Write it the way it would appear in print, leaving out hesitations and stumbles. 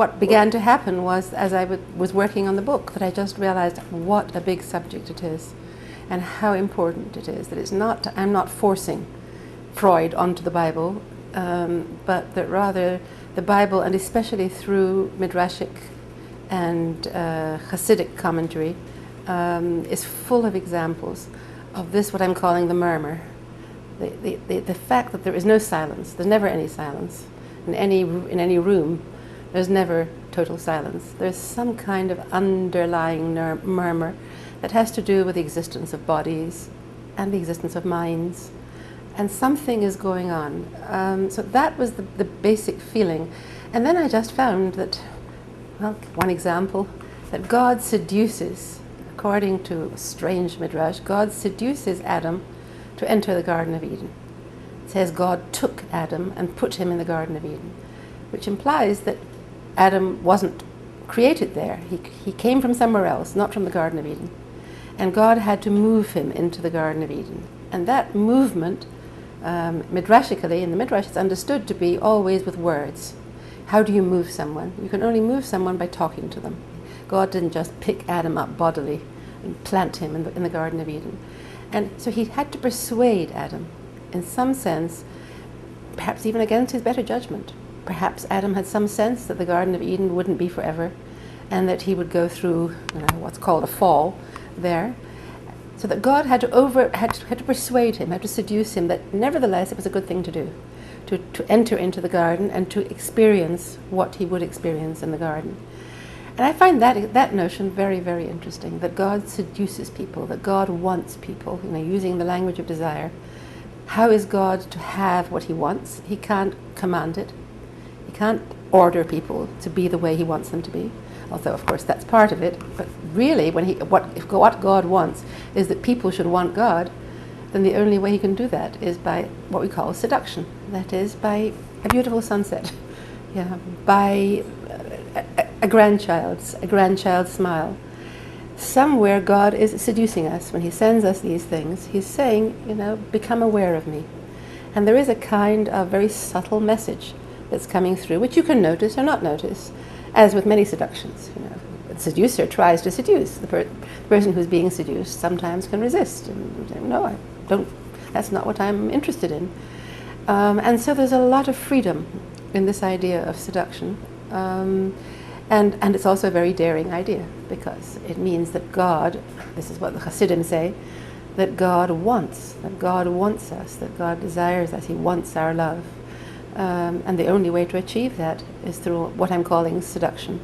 what began to happen was, as I was working on the book, that I just realized what a big subject it is and how important it is. That it's not, I'm not forcing Freud onto the Bible, but that rather the Bible, and especially through Midrashic and Hasidic commentary, is full of examples of this, what I'm calling the murmur. The fact that there is no silence, there's never any silence. In any room, there's never total silence. There's some kind of underlying murmur that has to do with the existence of bodies and the existence of minds. And something is going on. So that was the basic feeling. And then I just found that, well, one example, that God seduces, according to a strange midrash, God seduces Adam to enter the Garden of Eden. It says God took Adam and put him in the Garden of Eden, which implies that Adam wasn't created there. He came from somewhere else, not from the Garden of Eden. And God had to move him into the Garden of Eden. And that movement, midrashically, in the midrash, it's understood to be always with words. How do you move someone? You can only move someone by talking to them. God didn't just pick Adam up bodily and plant him in the Garden of Eden. And so he had to persuade Adam, in some sense, perhaps even against his better judgment. Perhaps Adam had some sense that the Garden of Eden wouldn't be forever, and that he would go through, what's called a fall there. So that God had to persuade him, had to seduce him, that nevertheless it was a good thing to do, to enter into the garden and to experience what he would experience in the garden. And I find that notion very, very interesting, that God seduces people, that God wants people, using the language of desire. How is God to have what he wants? He can't command it. He can't order people to be the way he wants them to be, although of course that's part of it. But really, if what God wants is that people should want God, then the only way he can do that is by what we call seduction. That is, by a beautiful sunset, by a grandchild's smile. Somewhere God is seducing us when he sends us these things. He's saying, become aware of me. And there is a kind of very subtle message that's coming through, which you can notice or not notice, as with many seductions. The seducer tries to seduce. The person who's being seduced sometimes can resist and say, no, I don't. That's not what I'm interested in. And so there's a lot of freedom in this idea of seduction. And it's also a very daring idea, because it means that God, this is what the Hasidim say, that God wants us, that God desires us, he wants our love. And the only way to achieve that is through what I'm calling seduction.